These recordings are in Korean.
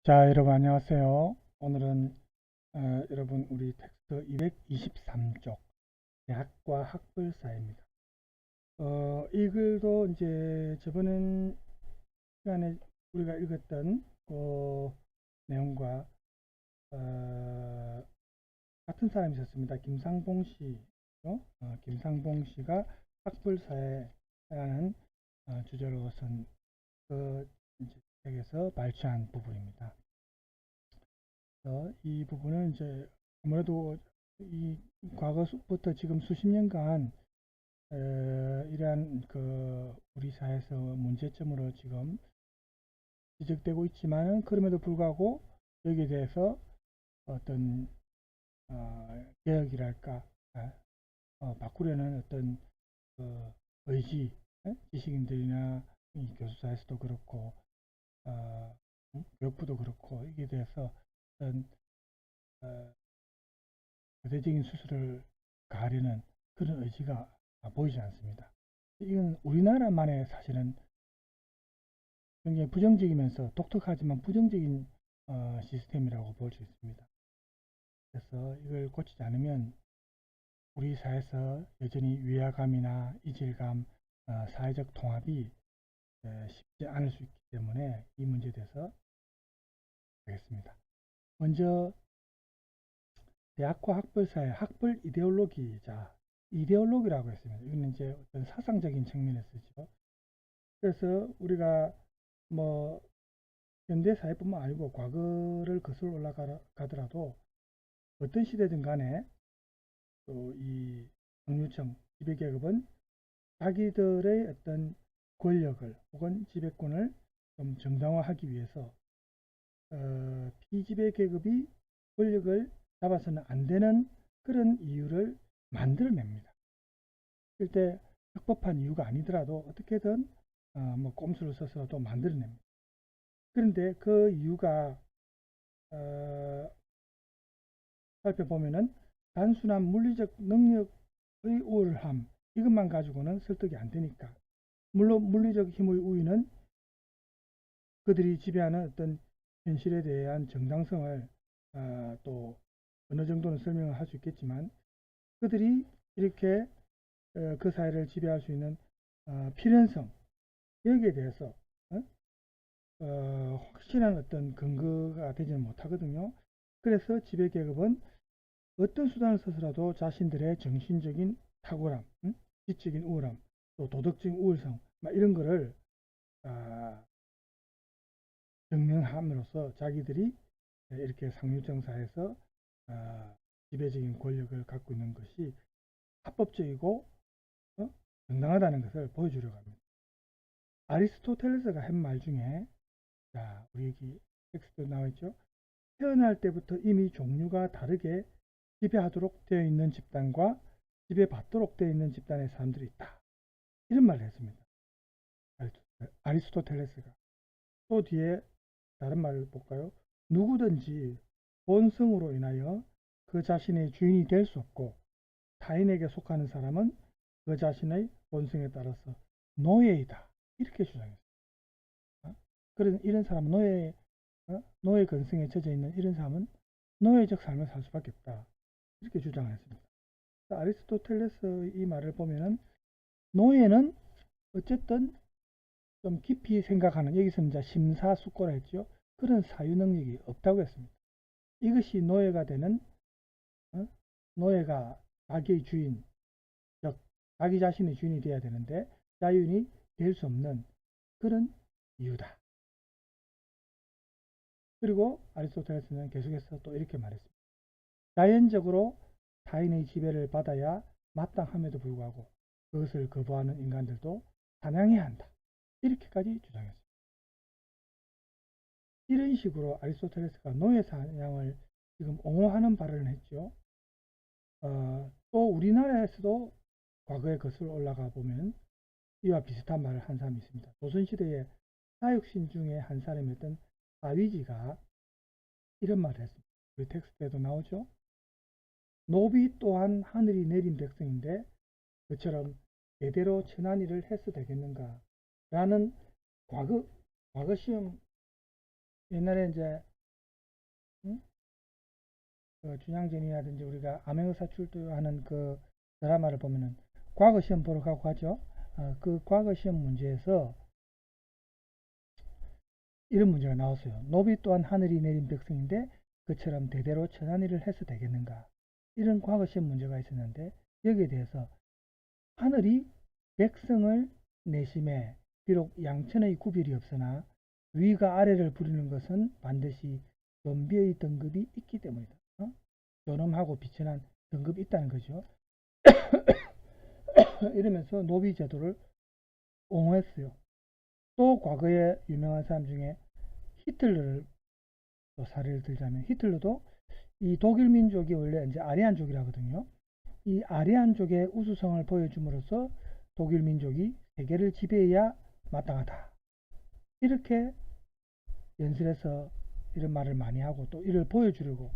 자, 여러분 안녕하세요. 오늘은 여러분 우리 텍스트 223쪽 대학과 학벌사입니다. 이 글도 이제 저번 시간에 우리가 읽었던 그 내용과 같은 사람이 있었습니다. 김상봉 씨, 김상봉 씨가 학벌사회라는 주제로 쓴 그 책에서 발췌한 부분입니다. 이 부분은 이제 아무래도 이 과거부터 지금 수십 년간 이러한 그 우리 사회에서 문제점으로 지금 지적되고 있지만은 그럼에도 불구하고 여기에 대해서 어떤 개혁이랄까 바꾸려는 어떤 의지, 지식인들이나 교수 사회에서도 그렇고 교육부도 그렇고 여기에 대해서 어떤 대대적인 수술을 가하려는 그런 의지가 보이지 않습니다. 이건 우리나라만의 사실은 굉장히 부정적이면서 독특하지만 부정적인 시스템이라고 볼 수 있습니다. 그래서 이걸 고치지 않으면 우리 사회에서 여전히 위화감이나 이질감, 사회적 통합이 쉽지 않을 수 있기 때문에 이 문제에 대해서 하겠습니다. 먼저 대학과 학벌사의 학벌 이데올로기자 이데올로기라고 했습니다. 이거는 이제 어떤 사상적인 측면에 쓰죠. 그래서 우리가 뭐 현대 사회뿐만 아니고 과거를 거슬러 올라가더라도 어떤 시대든 간에 또 이 상류층 지배계급은 자기들의 어떤 권력을 혹은 지배권을 좀 정당화하기 위해서 피지배계급이 권력을 잡아서는 안 되는 그런 이유를 만들어냅니다. 실제 적법한 이유가 아니더라도 어떻게든 뭐 꼼수를 써서도 만들어냅니다. 그런데 그 이유가 살펴보면은 단순한 물리적 능력의 우월함 이것만 가지고는 설득이 안 되니까, 물론 물리적 힘의 우위는 그들이 지배하는 어떤 현실에 대한 정당성을 또 어느 정도는 설명을 할 수 있겠지만, 그들이 이렇게 그 사회를 지배할 수 있는 필연성 여기에 대해서 확실한 어떤 근거가 되지는 못하거든요. 그래서 지배계급은 어떤 수단을 써서라도 자신들의 정신적인 탁월함, 지적인 우월함, 또 도덕적인 우월성 이런 거를 증명함으로써 자기들이 이렇게 상류층 사회에서 지배적인 권력을 갖고 있는 것이 합법적이고 정당하다는 것을 보여주려고 합니다. 아리스토텔레스가 한 말 중에, 자, 우리 여기 텍스트 나와 있죠. 태어날 때부터 이미 종류가 다르게 지배하도록 되어 있는 집단과 지배받도록 되어 있는 집단의 사람들이 있다. 이런 말을 했습니다. 아리스토텔레스가. 또 뒤에 다른 말을 볼까요? 누구든지 본성으로 인하여 그 자신의 주인이 될 수 없고 타인에게 속하는 사람은 그 자신의 본성에 따라서 노예이다. 이렇게 주장했습니다. 그런 이런 사람은 노예 근성에 젖어 있는 이런 사람은 노예적 삶을 살 수밖에 없다. 이렇게 주장을 했습니다. 아리스토텔레스 이 말을 보면은 노예는 어쨌든 좀 깊이 생각하는, 여기서는 이제 심사숙고라 했죠. 그런 사유 능력이 없다고 했습니다. 이것이 노예가 되는, 노예가 자기의 주인, 즉 자기 자신의 주인이 되어야 되는데 자유인이 될 수 없는 그런 이유다. 그리고 아리스토텔레스는 계속해서 또 이렇게 말했습니다. 자연적으로 타인의 지배를 받아야 마땅함에도 불구하고 그것을 거부하는 인간들도 사냥해야 한다. 이렇게까지 주장했습니다. 이런 식으로 아리스토텔레스가 노예 사냥을 지금 옹호하는 발언을 했죠. 또 우리나라에서도 과거에 거슬러 올라가 보면 이와 비슷한 말을 한 사람이 있습니다. 조선시대의 사육신 중에 한 사람이었던 아위지가 이런 말을 했습니다. 우리 텍스트에도 나오죠. 노비 또한 하늘이 내린 백성인데 그처럼 제대로 천한 일을 해서 되겠는가 라는 과거 시험, 옛날에 이제 그 춘향전이라든지 우리가 암행의사출두하는 그 드라마를 보면은 과거 시험 보러 가고 하죠. 그 과거 시험 문제에서 이런 문제가 나왔어요. 노비 또한 하늘이 내린 백성인데 그처럼 대대로 천한 일을 해서 되겠는가? 이런 과거 시험 문제가 있었는데 여기에 대해서 하늘이 백성을 내심에 비록 양천의 구별이 없으나 위가 아래를 부리는 것은 반드시 연비의 등급이 있기 때문이다. 존엄하고 비천한 등급이 있다는 거죠. 이러면서 노비 제도를 옹호했어요. 또 과거에 유명한 사람 중에 히틀러를 또 사례를 들자면 히틀러도 이 독일 민족이 원래 이제 아리안족이라거든요. 이 아리안족의 우수성을 보여줌으로써 독일 민족이 세계를 지배해야 마땅하다. 이렇게 연설에서 이런 말을 많이 하고 또 이를 보여주려고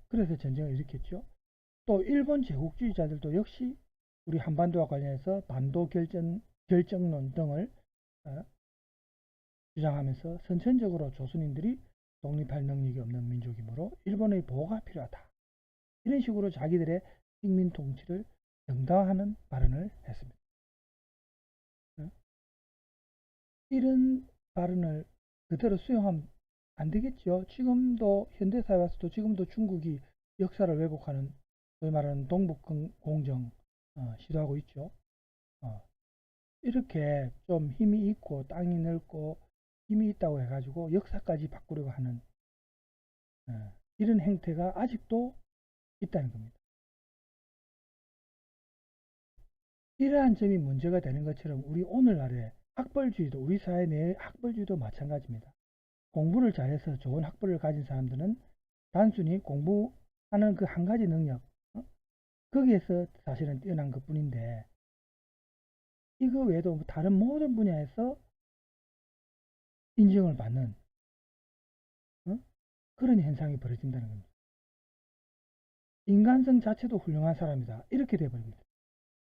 그래서 전쟁을 일으켰죠. 또 일본 제국주의자들도 역시 우리 한반도와 관련해서 반도 결정론 등을 주장하면서 선천적으로 조선인들이 독립할 능력이 없는 민족이므로 일본의 보호가 필요하다. 이런 식으로 자기들의 식민 통치를 정당화하는 발언을 했습니다. 이런 발언을 그대로 수용하면 안 되겠죠. 지금도 현대사회 와서도 지금도 중국이 역사를 왜곡하는 소위 말하는 동북공정 시도하고 있죠. 이렇게 좀 힘이 있고 땅이 넓고 힘이 있다고 해가지고 역사까지 바꾸려고 하는 이런 행태가 아직도 있다는 겁니다. 이러한 점이 문제가 되는 것처럼 우리 오늘날의 학벌주의도 우리 사회 내의 학벌주의도 마찬가지입니다. 공부를 잘해서 좋은 학벌을 가진 사람들은 단순히 공부하는 그 한 가지 능력 거기에서 사실은 뛰어난 것 뿐인데 이거 외에도 다른 모든 분야에서 인정을 받는 그런 현상이 벌어진다는 겁니다. 인간성 자체도 훌륭한 사람이다. 이렇게 돼버립니다.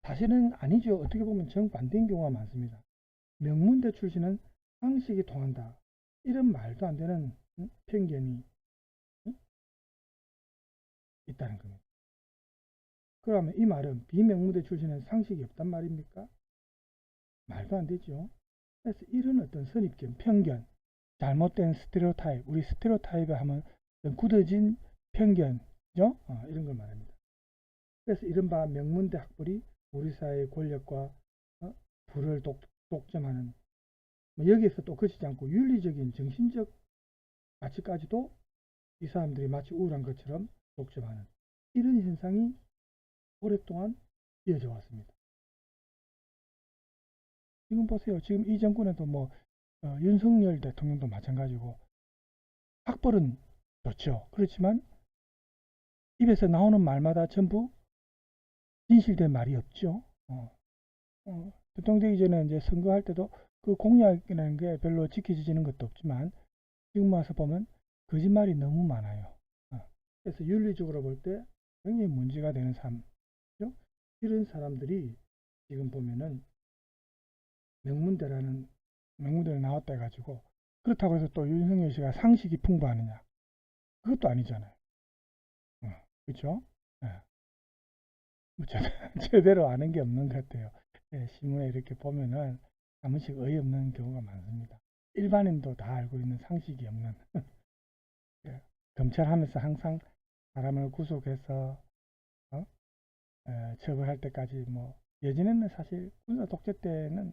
사실은 아니죠. 어떻게 보면 정반대인 경우가 많습니다. 명문대 출신은 상식이 통한다. 이런 말도 안 되는 편견이 있다는 겁니다. 그러면 이 말은 비명문대 출신은 상식이 없단 말입니까? 말도 안 되죠. 그래서 이런 어떤 선입견, 편견, 잘못된 스테레오타입, 우리 스테레오타입에 하면 굳어진 편견, 이런 걸 말합니다. 그래서 이른바 명문대 학벌이 우리 사회의 권력과 부를 독점하는 여기에서 또 그치지 않고 윤리적인 정신적 가치까지도 이 사람들이 마치 우울한 것처럼 독점하는 이런 현상이 오랫동안 이어져 왔습니다. 지금 보세요. 지금 이 정권에도 윤석열 대통령도 마찬가지고 학벌은 좋죠. 그렇지만 입에서 나오는 말마다 전부 진실된 말이 없죠. 대통령 되기 전에 이제 선거할 때도 그 공약이라는 게 별로 지켜지는 것도 없지만 지금 와서 보면 거짓말이 너무 많아요. 그래서 윤리적으로 볼 때 굉장히 문제가 되는 사람이죠. 이런 사람들이 지금 보면은 명문대를 나왔다 해가지고 그렇다고 해서 또 윤석열 씨가 상식이 풍부하느냐? 그것도 아니잖아요. 그렇죠? 네. 제대로 아는 게 없는 것 같아요. 네, 신문에 이렇게 보면은 한 번씩 어이없는 경우가 많습니다. 일반인도 다 알고 있는 상식이 없는 네, 검찰 하면서 항상 사람을 구속해서 처벌할 때까지 예전에는 사실 군사 독재 때는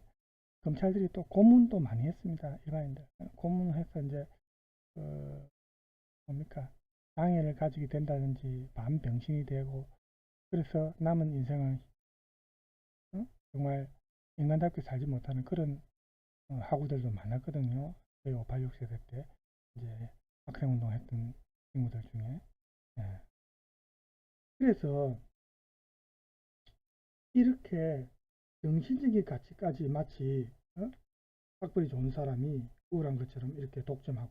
검찰들이 또 고문도 많이 했습니다. 일반인들 고문해서 이제 뭡니까 장애를 가지게 된다든지 반병신이 되고 그래서 남은 인생을 정말 인간답게 살지 못하는 그런 학우들도 많았거든요. 저희 586 세대 때 이제 학생운동 했던 친구들 중에 그래서 이렇게 정신적인 가치까지 마치 학벌이 좋은 사람이 우울한 것처럼 이렇게 독점하고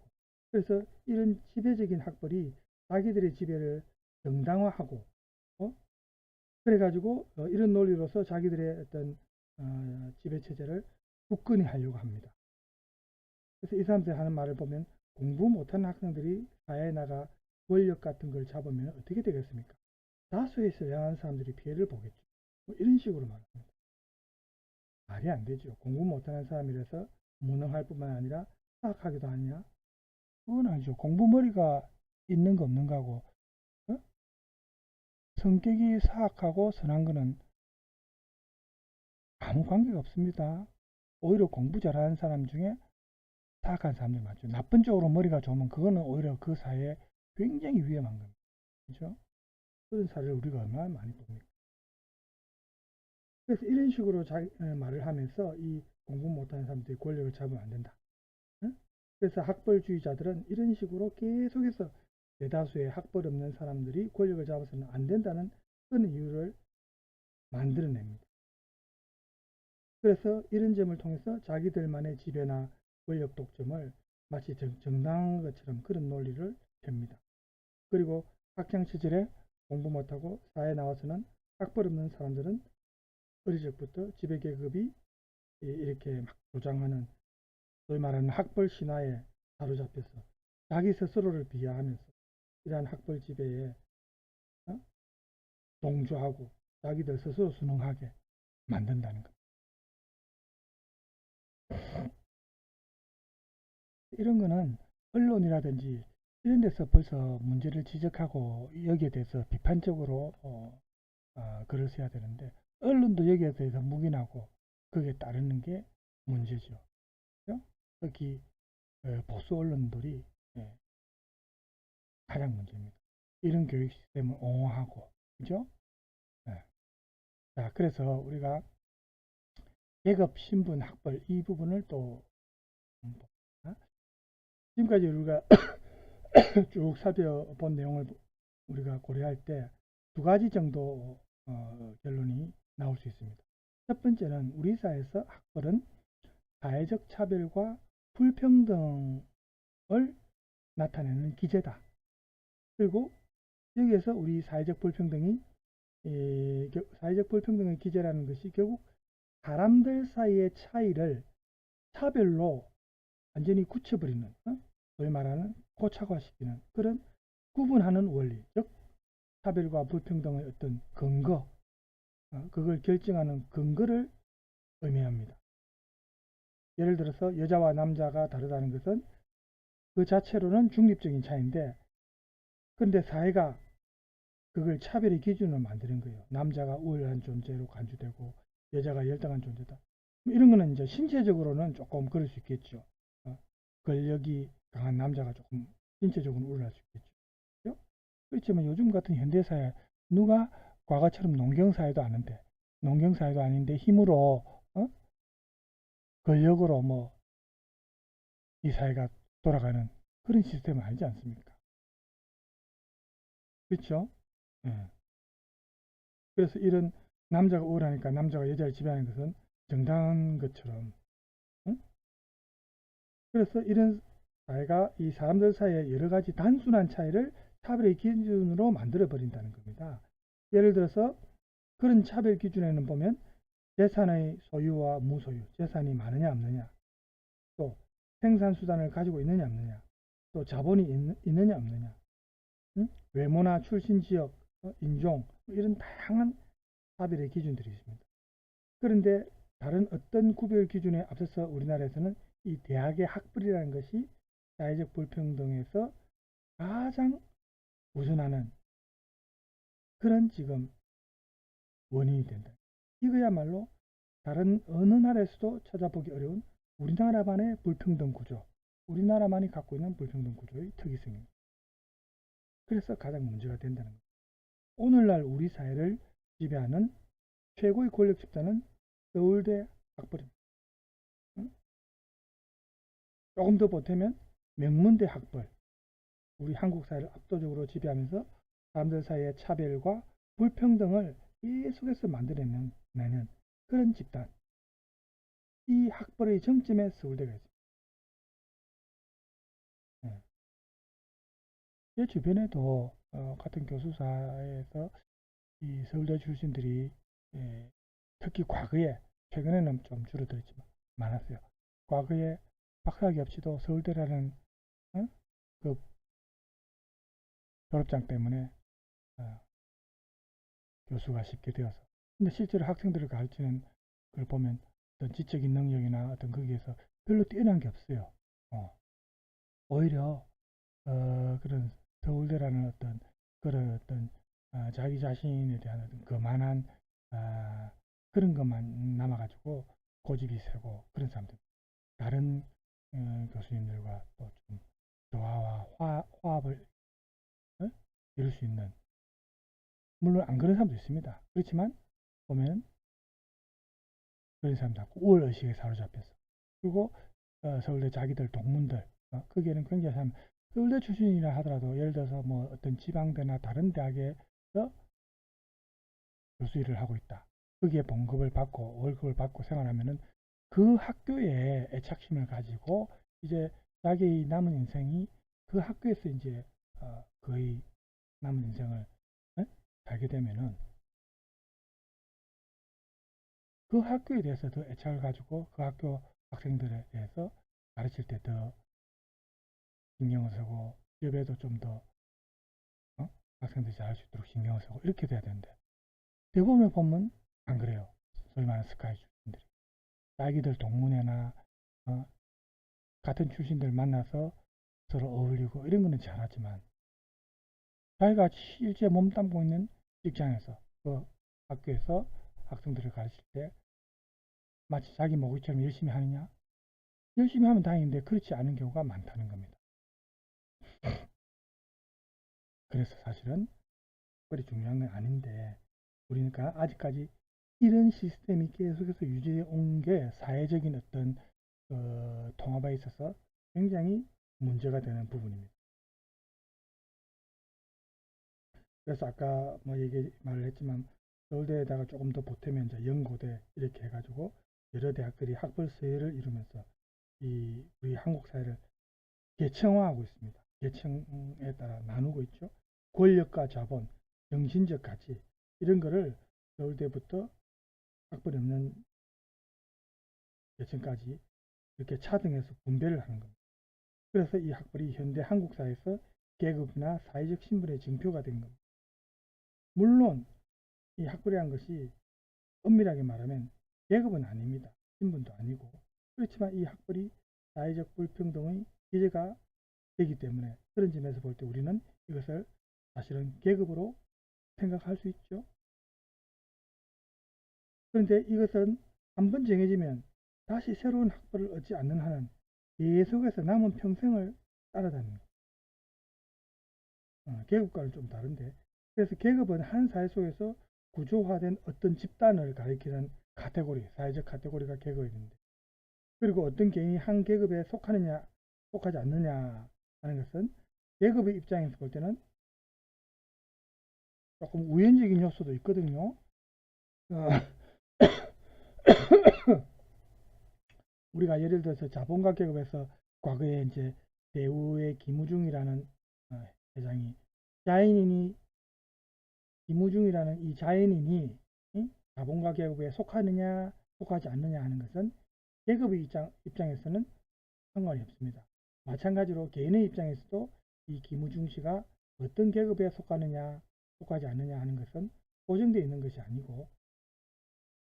그래서 이런 지배적인 학벌이 자기들의 지배를 정당화하고 그래가지고 이런 논리로서 자기들의 어떤 지배체제를 굳건히 하려고 합니다. 그래서 이 사람들이 하는 말을 보면 공부 못하는 학생들이 사회에 나가 권력 같은 걸 잡으면 어떻게 되겠습니까? 다수의 선량한 사람들이 피해를 보겠죠. 뭐 이런 식으로 말합니다. 말이 안 되죠. 공부 못하는 사람이라서 무능할 뿐만 아니라 사악하기도 하냐? 그건 아니죠. 공부머리가 있는 거 없는 거하고 어? 성격이 사악하고 선한 거는 아무 관계가 없습니다. 오히려 공부 잘하는 사람 중에 사악한 사람들 많죠. 나쁜 쪽으로 머리가 좋으면 그거는 오히려 그 사회에 굉장히 위험한 겁니다. 그렇죠? 그런 사례를 우리가 얼마나 많이 봅니까? 그래서 이런 식으로 말을 하면서 이 공부 못하는 사람들이 권력을 잡으면 안 된다. 응? 그래서 학벌주의자들은 이런 식으로 계속해서 대다수의 학벌 없는 사람들이 권력을 잡아서는 안 된다는 그런 이유를 만들어냅니다. 그래서 이런 점을 통해서 자기들만의 지배나 권력 독점을 마치 정당한 것처럼 그런 논리를 댑니다. 그리고 학창시절에 공부 못하고 사회에 나와서는 학벌 없는 사람들은 어릴 적부터 지배계급이 이렇게 막 조장하는 소위 말하는 학벌 신화에 사로잡혀서 자기 스스로를 비하하면서 이러한 학벌 지배에 동조하고 자기들 스스로 순응하게 만든다는 것. 이런 거는 언론이라든지 이런 데서 벌써 문제를 지적하고 여기에 대해서 비판적으로 글을 써야 되는데 언론도 여기에 대해서 묵인하고 그게 따르는 게 문제죠. 그렇죠? 특히 보수 언론들이 가장 문제입니다. 이런 교육 시스템을 옹호하고 그죠? 네. 자, 그래서 우리가 계급, 신분, 학벌 이 부분을 또 지금까지 우리가 쭉 살펴본 내용을 우리가 고려할 때 두 가지 정도 결론이 나올 수 있습니다. 첫 번째는 우리 사회에서 학벌은 사회적 차별과 불평등을 나타내는 기제다. 그리고 여기에서 우리 사회적 불평등이 사회적 불평등의 기제라는 것이 결국 사람들 사이의 차이를 차별로 완전히 굳혀버리는 소위 말하는 고착화시키는 그런 구분하는 원리, 즉 차별과 불평등의 어떤 근거, 그걸 결정하는 근거를 의미합니다. 예를 들어서 여자와 남자가 다르다는 것은 그 자체로는 중립적인 차이인데 그런데 사회가 그걸 차별의 기준으로 만드는 거예요. 남자가 우월한 존재로 간주되고 여자가 열등한 존재다. 이런 거는 이제 신체적으로는 조금 그럴 수 있겠죠. 권력이 강한 남자가 조금 신체적으로 우월할 수 있겠죠. 그렇지만 요즘 같은 현대사회 누가 과거처럼 농경사회도 아닌데 농경사회도 아닌데 힘으로 권력으로 뭐 이 사회가 돌아가는 그런 시스템은 아니지 않습니까? 그렇죠? 예. 그래서 이런 남자가 우월하니까 남자가 여자를 지배하는 것은 정당한 것처럼 그래서 이런 사회가 이 사람들 사이에 여러 가지 단순한 차이를 차별의 기준으로 만들어 버린다는 겁니다. 예를 들어서 그런 차별 기준에는 보면 재산의 소유와 무소유, 재산이 많으냐 없느냐, 또 생산수단을 가지고 있느냐 없느냐, 또 자본이 있느냐 없느냐, 외모나 출신 지역, 인종 이런 다양한 차별의 기준들이 있습니다. 그런데 다른 어떤 구별 기준에 앞서서 우리나라에서는 이 대학의 학벌이라는 것이 사회적 불평등에서 가장 우선하는 그런 지금 원인이 된다. 이거야말로 다른 어느 나라에서도 찾아보기 어려운 우리나라만의 불평등 구조, 우리나라만이 갖고 있는 불평등 구조의 특이성입니다. 그래서 가장 문제가 된다는 겁니다. 오늘날 우리 사회를 지배하는 최고의 권력 집단은 서울대 학벌입니다. 조금 더 보태면 명문대 학벌, 우리 한국 사회를 압도적으로 지배하면서 사람들 사이의 차별과 불평등을 계속해서 만들어내는 그런 집단, 이 학벌의 정점에 서울대가 있습니다. 제 주변에도 같은 교수사에서 이 서울대 출신들이 특히 과거에 최근에는 좀 줄어들었지만 많았어요. 과거에 박사학위 없이도 서울대라는 그 졸업장 때문에 교수가 쉽게 되어서. 근데 실제로 학생들을 가르치는 걸 보면 어떤 지적인 능력이나 어떤 거기에서 별로 뛰어난 게 없어요. 오히려 그런 서울대라는 어떤 그런 어떤 자기 자신에 대한 어떤 거만한 그런 것만 남아가지고 고집이 세고 그런 사람들. 다른 교수님들과 또 좀 조화와 화합을 이룰 수 있는, 물론 안 그런 사람도 있습니다. 그렇지만 보면 그런 사람도 있고 우월의식에 사로잡혀서, 그리고 서울대 자기들 동문들 거기에는 굉장히 사람, 서울대 출신이라 하더라도 예를 들어서 뭐 어떤 지방대나 다른 대학에서 교수 일을 하고 있다. 거기에 봉급을 받고 월급을 받고 생활하면은 그 학교에 애착심을 가지고 이제 자기 남은 인생이 그 학교에서 이제 거의 남은 인생을 살게 되면은 그 학교에 대해서 더 애착을 가지고 그 학교 학생들에 대해서 가르칠 때 더 신경을 쓰고 수업에도 좀 더 학생들이 잘할 수 있도록 신경을 쓰고 이렇게 돼야 되는데, 대부분의 보면 안 그래요. 소위 말하는 스카이 출신들이 자기들 동문회나 같은 출신들 만나서 서로 어울리고 이런 거는 잘하지만 자기가 실제 몸담고 있는 직장에서 그 학교에서 학생들을 가르칠 때 마치 자기 모기처럼 열심히 하느냐? 열심히 하면 다행인데 그렇지 않은 경우가 많다는 겁니다. 그래서 사실은 그리 중요한 건 아닌데, 우리가 아직까지 이런 시스템이 계속해서 유지해 온 게 사회적인 어떤 통합에 있어서 굉장히 문제가 되는 부분입니다. 그래서 아까 뭐 말을 했지만 서울대에다가 조금 더 보태면 이제 연고대 이렇게 해가지고 여러 대학들이 학벌 서열을 이루면서 우리 한국 사회를 계층화하고 있습니다. 계층에 따라 나누고 있죠. 권력과 자본, 정신적 가치 이런 거를 서울대부터 학벌이 없는 계층까지 이렇게 차등해서 분배를 하는 겁니다. 그래서 이 학벌이 현대 한국 사회에서 계급이나 사회적 신분의 징표가 된 겁니다. 물론 이 학벌이라는 것이 엄밀하게 말하면 계급은 아닙니다. 신분도 아니고. 그렇지만 이 학벌이 사회적 불평등의 기제가 되기 때문에 그런 점에서 볼 때 우리는 이것을 사실은 계급으로 생각할 수 있죠. 그런데 이것은 한번 정해지면 다시 새로운 학벌을 얻지 않는 한은 계속해서 남은 평생을 따라다니는 계급과는 좀 다른데, 그래서 계급은 한 사회 속에서 구조화된 어떤 집단을 가리키는 카테고리, 사회적 카테고리가 계급인데, 그리고 어떤 개인이 한 계급에 속하느냐 속하지 않느냐 하는 것은 계급의 입장에서 볼 때는 조금 우연적인 요소도 있거든요. 우리가 예를 들어서 자본가 계급에서 과거에 이제 대우의 김우중이라는 회장이 자연인이 김우중이라는 이 자연인이 자본가 계급에 속하느냐 속하지 않느냐 하는 것은 계급의 입장에서는 상관이 없습니다. 마찬가지로 개인의 입장에서도 이 김우중 씨가 어떤 계급에 속하느냐 속하지 않느냐 하는 것은 고정되어 있는 것이 아니고,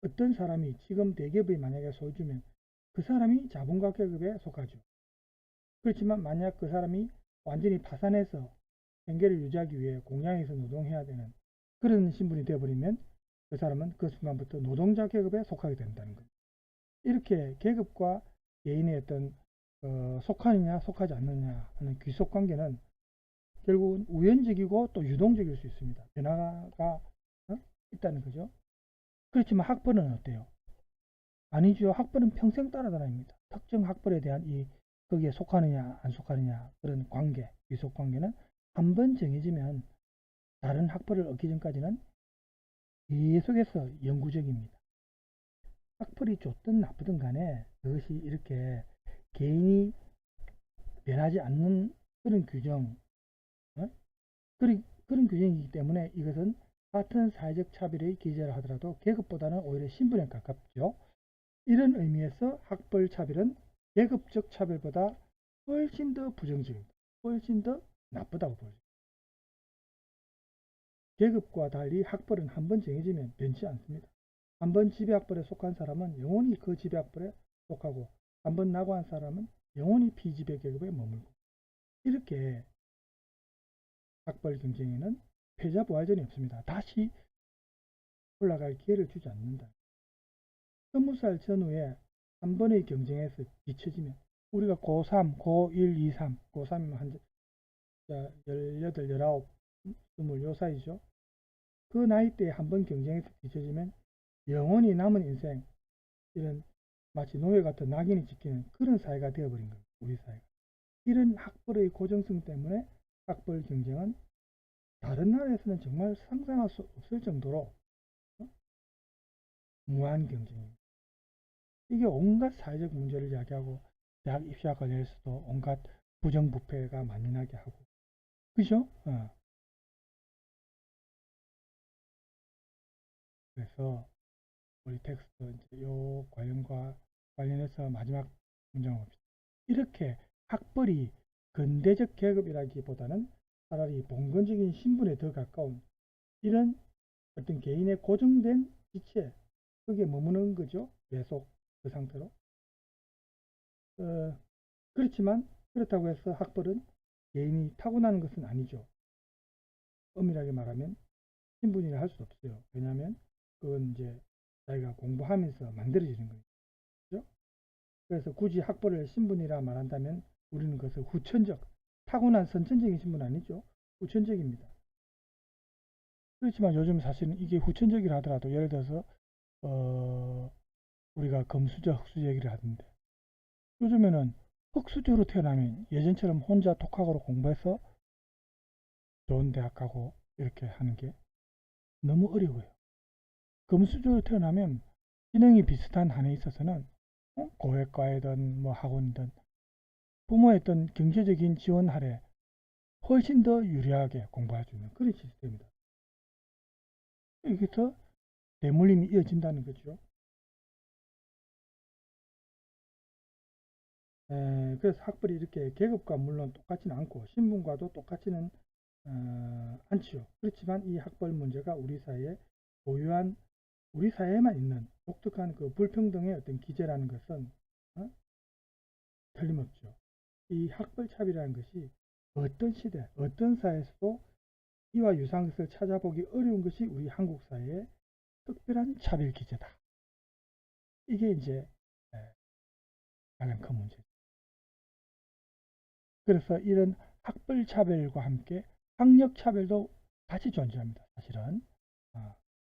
어떤 사람이 지금 대기업이 만약에 소유주면 그 사람이 자본가 계급에 속하죠. 그렇지만 만약 그 사람이 완전히 파산해서 생계를 유지하기 위해 공장에서 노동해야 되는 그런 신분이 되어버리면 그 사람은 그 순간부터 노동자 계급에 속하게 된다는 거예요. 이렇게 계급과 개인의 어떤 속하느냐 속하지 않느냐 하는 귀속관계는 결국은 우연적이고 또 유동적일 수 있습니다. 변화가 있다는 거죠. 그렇지만 학벌은 어때요? 아니죠. 학벌은 평생 따라다닙니다. 특정 학벌에 대한 거기에 속하느냐 안 속하느냐 그런 관계, 귀속관계는 한번 정해지면 다른 학벌을 얻기 전까지는 계속해서 영구적입니다. 학벌이 좋든 나쁘든 간에 그것이 이렇게 개인이 변하지 않는 그런 규정, 그런 규정이기 때문에 이것은 같은 사회적 차별의 기제라 하더라도 계급보다는 오히려 신분에 가깝죠. 이런 의미에서 학벌 차별은 계급적 차별보다 훨씬 더 부정적입니다. 훨씬 더 나쁘다고 보죠. 계급과 달리 학벌은 한번 정해지면 변치 않습니다. 한번 지배학벌에 속한 사람은 영원히 그 지배학벌에 속하고 한번 낙오한 사람은 영원히 피지배 계급에 머물고, 이렇게 학벌 경쟁에는 패자 부활전이 없습니다. 다시 올라갈 기회를 주지 않는다. 20살 전후에 한 번의 경쟁에서 뒤처지면, 우리가 고3, 고1, 2, 3, 고3이면 한 18, 19, 20 요 사이죠. 그 나이대에 한 번 경쟁에서 뒤처지면 영원히 남은 인생, 이런 마치 노예 같은 낙인이 찍히는 그런 사회가 되어버린 거예요. 우리 사회가. 이런 학벌의 고정성 때문에 학벌 경쟁은 다른 나라에서는 정말 상상할 수 없을 정도로 무한 경쟁입니다. 이게 온갖 사회적 문제를 야기하고 대학 입시와 관련해서도 온갖 부정부패가 만연하게 하고, 그죠? 그래서 우리 텍스트 이제 요 관련해서 마지막 문장을 봅시다. 이렇게 학벌이 근대적 계급이라기보다는 차라리 봉건적인 신분에 더 가까운 이런 어떤 개인의 고정된 지체, 거기에 머무는 거죠. 계속 그 상태로. 그렇지만 그렇다고 해서 학벌은 개인이 타고나는 것은 아니죠. 엄밀하게 말하면 신분이라 할 수 없어요. 왜냐하면 그건 이제 자기가 공부하면서 만들어지는 거예요. 그렇죠? 그래서 굳이 학벌을 신분이라 말한다면 우리는 그것을 후천적, 타고난 선천적인 신분 아니죠. 후천적입니다. 그렇지만 요즘 사실은 이게 후천적이라 하더라도, 예를 들어서 우리가 금수저, 흑수저 얘기를 하던데, 요즘에는 흑수저로 태어나면 예전처럼 혼자 독학으로 공부해서 좋은 대학 가고 이렇게 하는 게 너무 어려워요. 금수저로 태어나면 지능이 비슷한 한에 있어서는 고액과이든 뭐 학원이든 부모의 어떤 경제적인 지원 아래 훨씬 더 유리하게 공부할 수 있는 그런 시스템입니다. 여기서 대물림이 이어진다는 거죠. 그래서 학벌이 이렇게 계급과 물론 똑같지는 않고 신분과도 똑같지는 않지요. 그렇지만 이 학벌 문제가 우리 사회에 고유한, 우리 사회에만 있는 독특한 그 불평등의 어떤 기제라는 것은 틀림없죠. 이 학벌 차별이라는 것이 어떤 시대, 어떤 사회에서도 이와 유사한 것을 찾아보기 어려운 것이 우리 한국 사회의 특별한 차별 기제다. 이게 이제 가장 큰 문제죠. 그래서 이런 학벌 차별과 함께 학력 차별도 같이 존재합니다. 사실은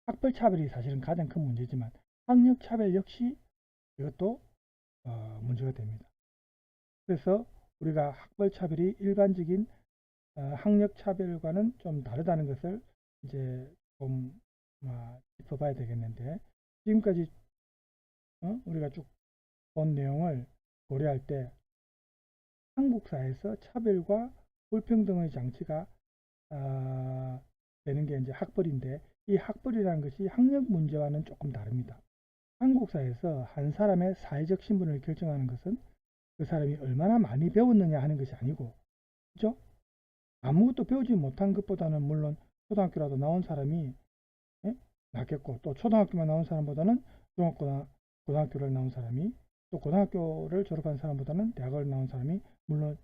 학벌 차별이 사실은 가장 큰 문제지만 학력 차별 역시 이것도 문제가 됩니다. 그래서 우리가 학벌 차별이 일반적인 학력 차별과는 좀 다르다는 것을 이제 좀 짚어봐야 되겠는데, 지금까지 우리가 쭉 본 내용을 고려할 때 한국 사회에서 차별과 불평등의 장치가 되는 게 이제 학벌인데, 이 학벌이라는 것이 학력 문제와는 조금 다릅니다. 한국 사회에서 한 사람의 사회적 신분을 결정하는 것은 그 사람이 얼마나 많이 배웠느냐 하는 것이 아니고, 그죠? 아무것도 배우지 못한 것보다는 물론 초등학교라도 나온 사람이 낫겠고, 또 초등학교만 나온 사람보다는 중학교나 고등학교를 나온 사람이, 또 고등학교를 졸업한 사람보다는 대학을 나온 사람이 물론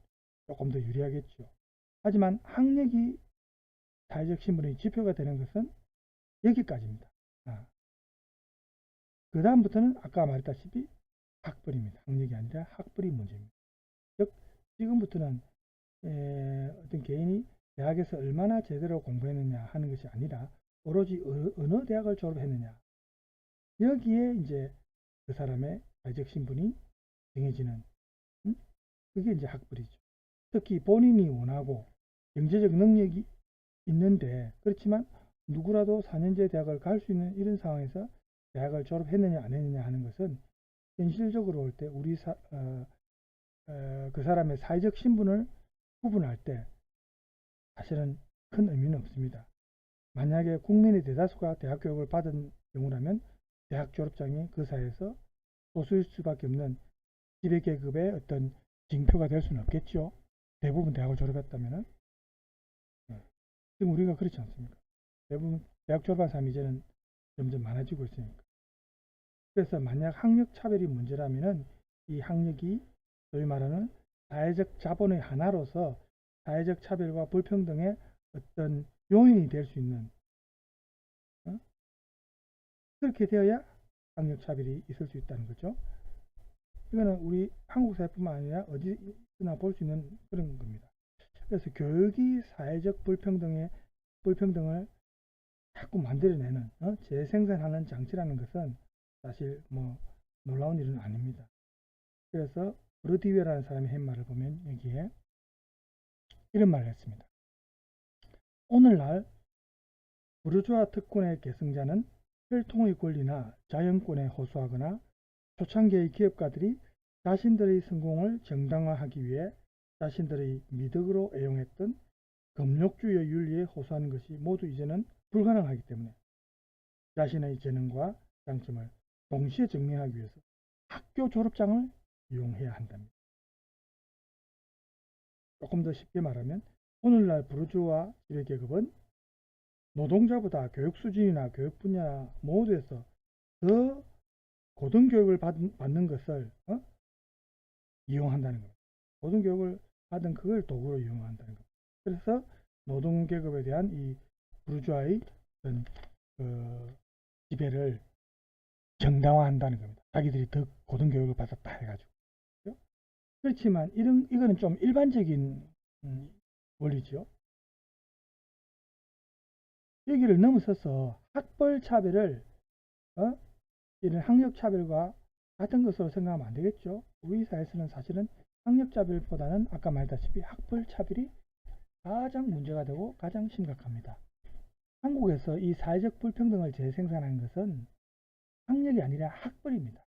조금 더 유리하겠죠. 하지만 학력이 사회적 신분의 지표가 되는 것은 여기까지입니다. 그 다음부터는 아까 말했다시피 학벌입니다. 학력이 아니라 학벌이 문제입니다. 즉 지금부터는 어떤 개인이 대학에서 얼마나 제대로 공부했느냐 하는 것이 아니라 오로지 어느 대학을 졸업했느냐, 여기에 이제 그 사람의 사회적 신분이 정해지는, 그게 이제 학벌이죠. 특히 본인이 원하고 경제적 능력이 있는데, 그렇지만 누구라도 4년제 대학을 갈 수 있는 이런 상황에서 대학을 졸업했느냐 안 했느냐 하는 것은 현실적으로 볼 때 우리 그 사람의 사회적 신분을 구분할 때 사실은 큰 의미는 없습니다. 만약에 국민의 대다수가 대학 교육을 받은 경우라면 대학 졸업장이 그 사회에서 소수일 수밖에 없는 지배계급의 어떤 징표가 될 수는 없겠죠. 대부분 대학을 졸업했다면. 지금 우리가 그렇지 않습니까? 대부분 대학 졸업한 사람이 이제는 점점 많아지고 있으니까. 그래서 만약 학력 차별이 문제라면은 이 학력이 소위 말하는 사회적 자본의 하나로서 사회적 차별과 불평등의 어떤 요인이 될 수 있는, 어? 그렇게 되어야 학력 차별이 있을 수 있다는 거죠. 이거는 우리 한국 사회뿐만 아니라 어디서나 볼 수 있는 그런 겁니다. 그래서 교육이 사회적 불평등을 자꾸 만들어내는, 재생산하는 장치라는 것은 사실 뭐 놀라운 일은 아닙니다. 그래서 브르디웨라는 사람이 한 말을 보면 여기에 이런 말을 했습니다. 오늘날 부르주아 특권의 계승자는 혈통의 권리나 자연권에 호소하거나 초창기의 기업가들이 자신들의 성공을 정당화하기 위해 자신들의 미덕으로 애용했던 금욕주의 윤리에 호소하는 것이 모두 이제는 불가능하기 때문에 자신의 재능과 장점을 동시에 증명하기 위해서 학교 졸업장을 이용해야 한답니다. 조금 더 쉽게 말하면 오늘날 부르주아 지배계급은 노동자보다 교육 수준이나 교육 분야 모두에서 더 고등교육을 받는 것을 이용한다는 겁니다. 고등교육을 받은 그걸 도구로 이용한다는 겁니다. 그래서 노동계급에 대한 이 부르주아의 어떤 지배를 정당화한다는 겁니다. 자기들이 더 고등교육을 받았다 해가지고. 그렇지만 이거는 좀 일반적인 원리죠. 여기를 넘어서서 학벌 차별을 이런 학력 차별과 같은 것으로 생각하면 안 되겠죠. 우리 사회에서는 사실은 학력 차별보다는 아까 말했다시피 학벌 차별이 가장 문제가 되고 가장 심각합니다. 한국에서 이 사회적 불평등을 재생산하는 것은 학력이 아니라 학벌입니다.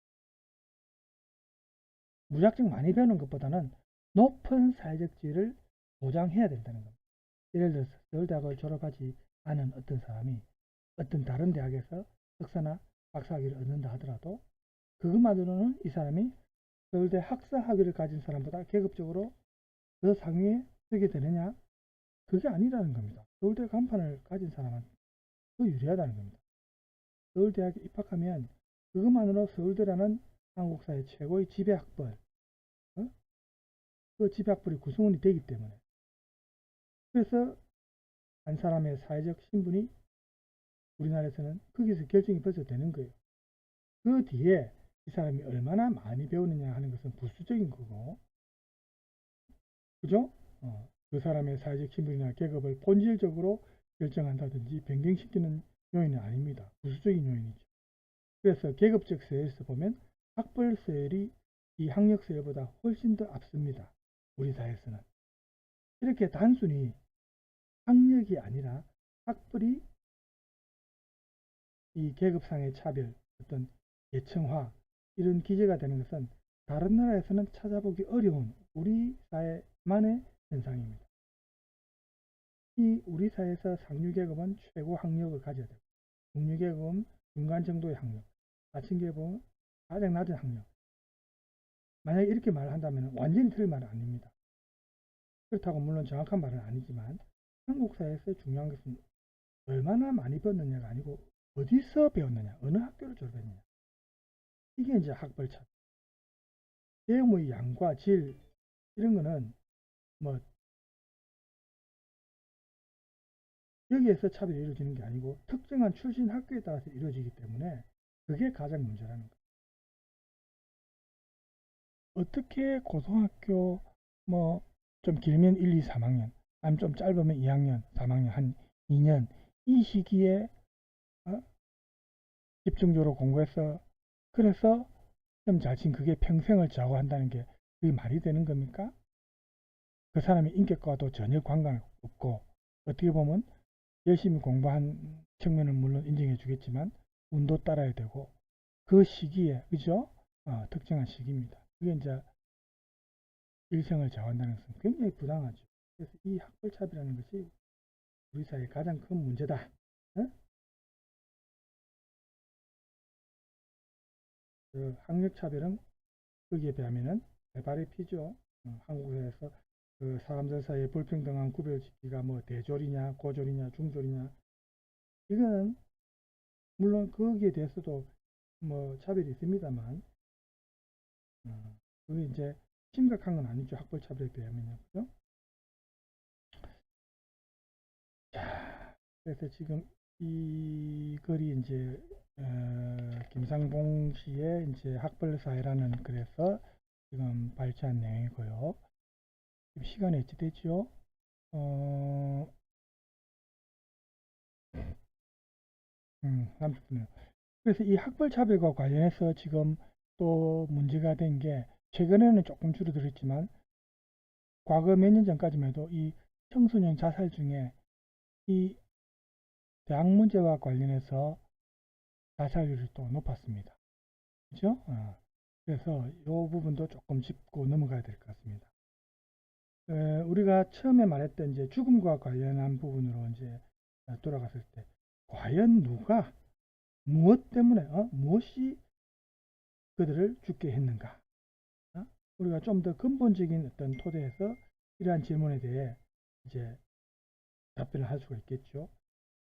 무작정 많이 배우는 것보다는 높은 사회적 지위를 보장해야 된다는 겁니다. 예를 들어서 서울대학을 졸업하지 않은 어떤 사람이 어떤 다른 대학에서 석사나 박사학위를 얻는다 하더라도 그것만으로는 이 사람이 서울대 학사 학위를 가진 사람보다 계급적으로 더 상위에 서게 되느냐? 그게 아니라는 겁니다. 서울대 간판을 가진 사람은 더 유리하다는 겁니다. 서울대학에 입학하면 그것만으로 서울대라는 한국 사회 최고의 지배학벌, 그 지배학벌이 구성원이 되기 때문에, 그래서 한 사람의 사회적 신분이 우리나라에서는 거기서 결정이 벌써 되는 거예요. 그 뒤에 이 사람이 얼마나 많이 배우느냐 하는 것은 부수적인 거고, 그죠? 그 사람의 사회적 신분이나 계급을 본질적으로 결정한다든지 변경시키는 요인은 아닙니다. 부수적인 요인이죠. 그래서 계급적 서열에서 보면 학벌 서열이 이 학력 서열보다 훨씬 더 앞섭니다. 우리 사회에서는. 이렇게 단순히 학력이 아니라 학벌이 이 계급상의 차별, 어떤 계층화 이런 기제가 되는 것은 다른 나라에서는 찾아보기 어려운 우리 사회만의 현상입니다. 이 우리 사회에서 상류계급은 최고 학력을 가져야 되고 중류계급은 중간 정도의 학력, 나침계급은 가장 낮은 학력. 만약에 이렇게 말을 한다면 완전히 틀린 말은 아닙니다. 그렇다고 물론 정확한 말은 아니지만 한국 사회에서 중요한 것은 얼마나 많이 배웠느냐가 아니고 어디서 배웠느냐, 어느 학교를 졸업했느냐. 이게 이제 학벌 차별. 내용의 양과 질 이런 거는 뭐 여기에서 차별이 이루어지는 게 아니고 특정한 출신 학교에 따라서 이루어지기 때문에 그게 가장 문제라는 거예요. 어떻게 고등학교 뭐 좀 길면 1, 2, 3학년 아니면 좀 짧으면 2학년, 3학년 한 2년 이 시기에 집중적으로 공부해서 그래서 좀 자신 그게 평생을 좌우한다는 게 그게 말이 되는 겁니까? 그 사람의 인격과도 전혀 관계없고 어떻게 보면 열심히 공부한 측면은 물론 인정해 주겠지만 운도 따라야 되고 그 시기에 그죠? 특정한 시기입니다. 그게 이제 일생을 좌우한다는 것은 굉장히 부당하죠. 그래서 이 학벌차별이라는 것이 우리 사회의 가장 큰 문제다. 그 학력차별은 거기에 비하면은 대발의 피죠. 한국에서 그 사람들 사이에 불평등한 구별짓기가 뭐 대졸이냐, 고졸이냐, 중졸이냐 이거는 물론 거기에 대해서도 뭐 차별이 있습니다만, 그게 이제 심각한 건 아니죠. 학벌 차별에 비하면요. 그죠? 자, 그래서 지금 이 글이 이제 김상봉 씨의 이제 학벌사회라는 글에서 지금 발췌한 내용이고요. 지금 시간이 어찌 됐죠? 30분이요. 그래서 이 학벌 차별과 관련해서 지금 또 문제가 된 게, 최근에는 조금 줄어들었지만 과거 몇 년 전까지만 해도 이 청소년 자살 중에 이 대학 문제와 관련해서 자살률이 또 높았습니다. 그죠? 그래서 이 부분도 조금 짚고 넘어가야 될 것 같습니다. 우리가 처음에 말했던 이제 죽음과 관련한 부분으로 이제 돌아갔을 때, 과연 누가 무엇 때문에 무엇이 그들을 죽게 했는가? 우리가 좀 더 근본적인 어떤 토대에서 이러한 질문에 대해 이제 답변을 할 수가 있겠죠.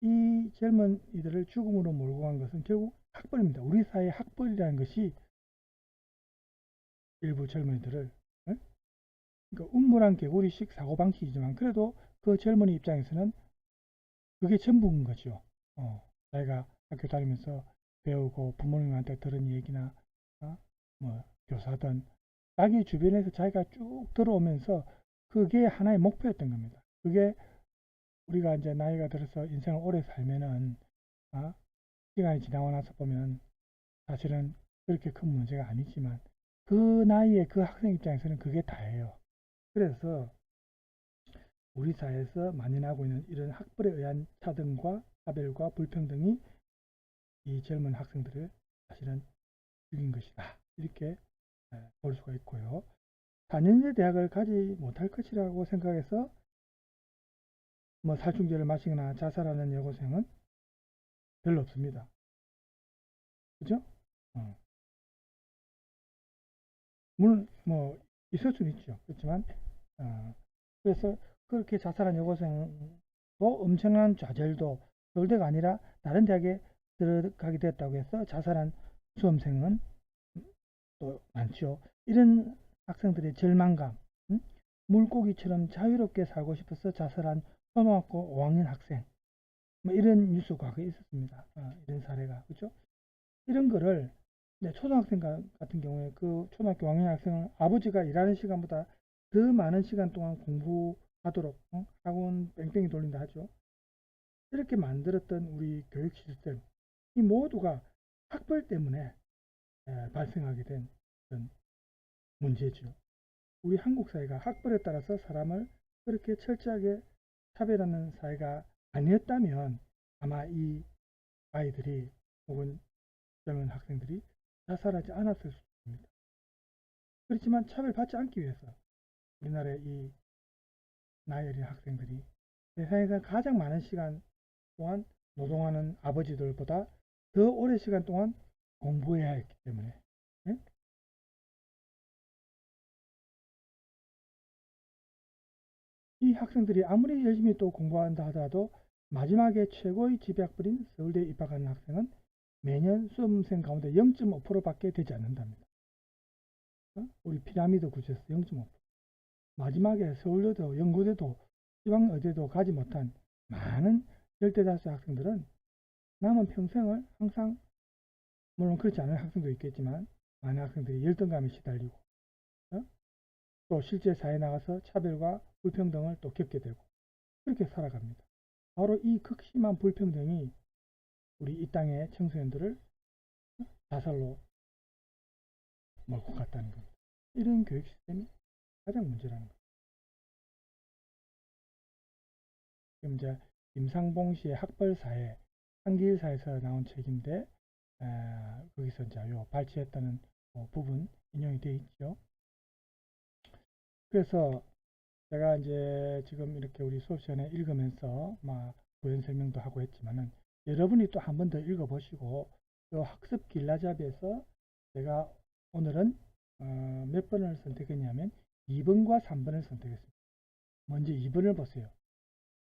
이 젊은이들을 죽음으로 몰고 간 것은 결국 학벌입니다. 우리 사회 학벌이라는 것이 일부 젊은이들을, 그러니까 음모란 개구리식 사고방식이지만 그래도 그 젊은이 입장에서는 그게 전부인 거죠. 자기가 학교 다니면서 배우고 부모님한테 들은 얘기나 뭐 교사든 자기 주변에서 자기가 쭉 들어오면서 그게 하나의 목표였던 겁니다. 그게 우리가 이제 나이가 들어서 인생을 오래 살면은 시간이 지나고 나서 보면 사실은 그렇게 큰 문제가 아니지만 그 나이에 그 학생 입장에서는 그게 다예요. 그래서 우리 사회에서 만연하고 있는 이런 학벌에 의한 차등과 차별과 불평등이 이 젊은 학생들을 사실은 죽인 것이다. 이렇게 볼 수가 있고요. 4년제 대학을 가지 못할 것이라고 생각해서 뭐 살충제를 마시거나 자살하는 여고생은 별로 없습니다. 그죠? 물론 뭐 있을 수는 있죠. 그렇지만 그래서 그렇게 자살한 여고생도 엄청난 좌절도, 서울대가 아니라 다른 대학에 들어가게 됐다고 해서 자살한 수험생은 또 많죠. 이런 학생들의 절망감, 물고기처럼 자유롭게 살고 싶어서 자살한 초등학교 5학년 학생, 뭐 이런 뉴스 과거에 있었습니다. 이런 사례가. 그렇죠? 이런 거를 초등학생 같은 경우에 그 초등학교 5학년 학생은 아버지가 일하는 시간보다 더 많은 시간 동안 공부하도록 학원 뺑뺑이 돌린다 하죠. 이렇게 만들었던 우리 교육 시스템, 이 모두가 학벌 때문에 발생하게 된 문제죠. 우리 한국 사회가 학벌에 따라서 사람을 그렇게 철저하게 차별하는 사회가 아니었다면 아마 이 아이들이 혹은 젊은 학생들이 자살하지 않았을 수 있습니다. 그렇지만 차별받지 않기 위해서 우리나라의 이 나이 어린 학생들이 세상에서 가장 많은 시간 동안 노동하는 아버지들보다 더 오랜 시간 동안 공부해야 했기 때문에, 예? 이 학생들이 아무리 열심히 또 공부한다 하더라도 마지막에 최고의 집약벌인 서울대에 입학하는 학생은 매년 수험생 가운데 0.5%밖에 되지 않는답니다. 우리 피라미드 구조에서 0.5%. 마지막에 서울대도 연고대도 지방 의대도 가지 못한 많은 열대다수 학생들은 남은 평생을 항상, 물론 그렇지 않은 학생도 있겠지만 많은 학생들이 열등감에 시달리고 또 실제 사회에 나가서 차별과 불평등을 또 겪게 되고 그렇게 살아갑니다. 바로 이 극심한 불평등이 우리 이 땅의 청소년들을 자살로 몰고 갔다는 겁니다. 이런 교육 시스템이 가장 문제라는 겁니다. 지금 이제 김상봉 씨의 학벌사회, 한길사에서 나온 책인데 거기서 이제 요 발췌했다는 부분 인용이 되어 있죠. 그래서 제가 이제 지금 이렇게 우리 수업 시간에 읽으면서 막 부연 설명도 하고 했지만은 여러분이 또 한 번 더 읽어보시고 또 학습 길라잡이에서 제가 오늘은 몇 번을 선택했냐면 2번과 3번을 선택했습니다. 먼저 2번을 보세요.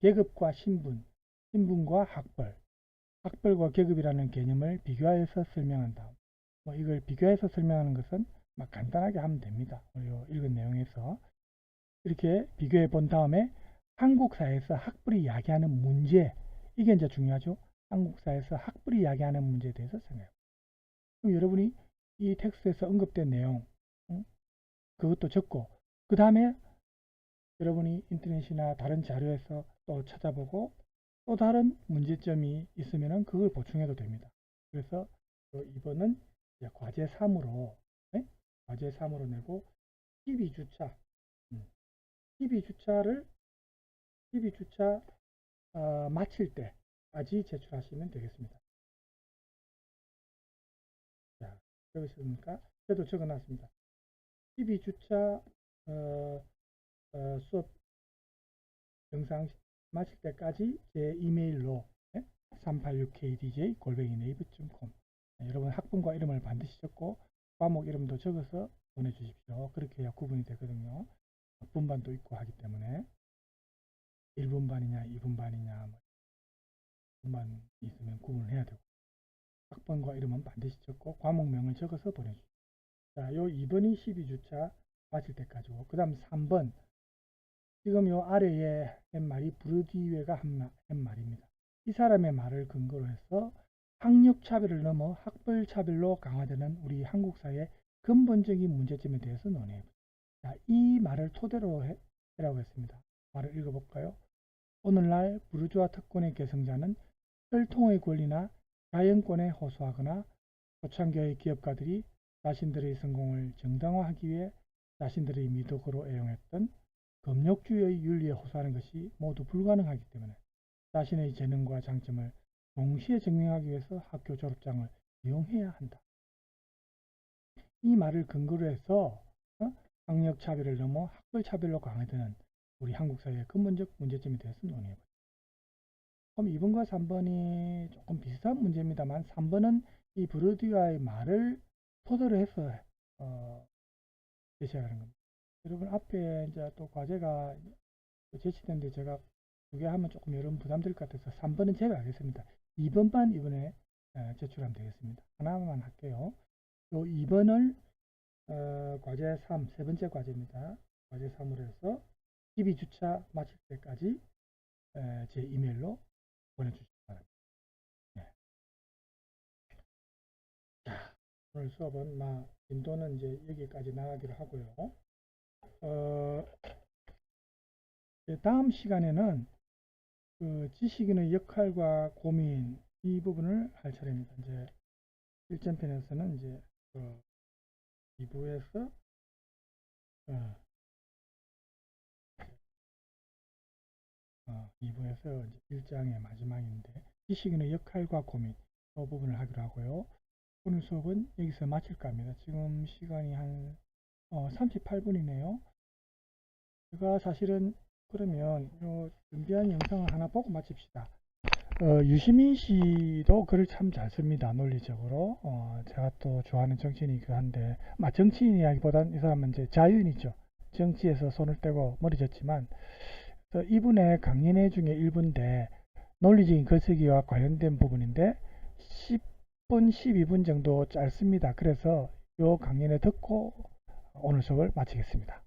계급과 신분, 신분과 학벌. 학벌과 계급이라는 개념을 비교하여서 설명한다. 뭐 이걸 비교해서 설명하는 것은 막 간단하게 하면 됩니다. 읽은 내용에서 이렇게 비교해 본 다음에 한국 사회에서 학벌이 이야기하는 문제, 이게 이제 중요하죠. 한국 사회에서 학벌이 이야기하는 문제에 대해서 생각해요. 그럼 여러분이 이 텍스트에서 언급된 내용, 그것도 적고, 그 다음에 여러분이 인터넷이나 다른 자료에서 또 찾아보고 또 다른 문제점이 있으면 그걸 보충해도 됩니다. 그래서 2번은 과제 3으로 과제 3으로 내고 12주차 12주차 마칠 때까지 제출하시면 되겠습니다. 자, 여기 있습니까? 저도 적어놨습니다. 12주차 수업 영상 마칠 때까지 제 이메일로 386kdj@naver.com 여러분 학번과 이름을 반드시 적고 과목 이름도 적어서 보내주십시오. 그렇게 해야 구분이 되거든요. 분반도 있고 하기 때문에 1분반이냐 2분반이냐 분반이 있으면 구분을 해야 되고 학번과 이름은 반드시 적고 과목명을 적어서 보내주십시오. 자, 요 2번이 12주차 마칠 때까지고 그 다음 3번 지금 요 아래에 한 말이 부르디웨가 한 말입니다. 이 사람의 말을 근거로 해서 학력차별을 넘어 학벌차별로 강화되는 우리 한국 사회의 근본적인 문제점에 대해서 논의해보죠. 자, 이 말을 토대로 해라고 했습니다. 말을 읽어볼까요? 오늘날 부르주아 특권의 계승자는 혈통의 권리나 자연권에 호소하거나 초창기의 기업가들이 자신들의 성공을 정당화하기 위해 자신들의 미덕으로 애용했던 금욕주의 윤리에 호소하는 것이 모두 불가능하기 때문에 자신의 재능과 장점을 동시에 증명하기 위해서 학교 졸업장을 이용해야 한다. 이 말을 근거로 해서 학력차별을 넘어 학벌차별로 강화되는 우리 한국 사회의 근본적 문제점에 대해서 논의해보죠. 그럼 2번과 3번이 조금 비슷한 문제입니다만 3번은 이 브루디와의 말을 토대로 해서 제시하는 겁니다. 여러분 앞에 이제 또 과제가 제시된데 제가 두 개 하면 조금 여러분 부담될 것 같아서 3번은 제외하겠습니다. 2번만 이번에 제출하면 되겠습니다. 하나만 할게요. 요 2번을 과제 3, 세 번째 과제입니다. 과제 3으로 해서 12주차 마칠 때까지 제 이메일로 보내주시기 바랍니다. 네. 자, 오늘 수업은 진도는 이제 여기까지 나가기로 하고요. 다음 시간에는 그 지식인의 역할과 고민 이 부분을 할 차례입니다. 이제 1전편에서는 이제 2부에서 2부에서 이제 1장의 마지막인데 지식인의 역할과 고민 그 부분을 하기로 하고요. 오늘 수업은 여기서 마칠까 합니다. 지금 시간이 한 38분이네요. 제가 사실은 그러면 요 준비한 영상을 하나 보고 마칩시다. 유시민 씨도 글을 참 잘 씁니다. 논리적으로. 제가 또 좋아하는 정치인이기도 한데, 정치인 이야기보다는 이 사람은 이제 자유인이죠. 정치에서 손을 떼고 머리 졌지만, 이분의 강연회 중에 일부인데, 논리적인 글쓰기와 관련된 부분인데, 10분, 12분 정도 짧습니다. 그래서 이 강연회 듣고 오늘 수업을 마치겠습니다.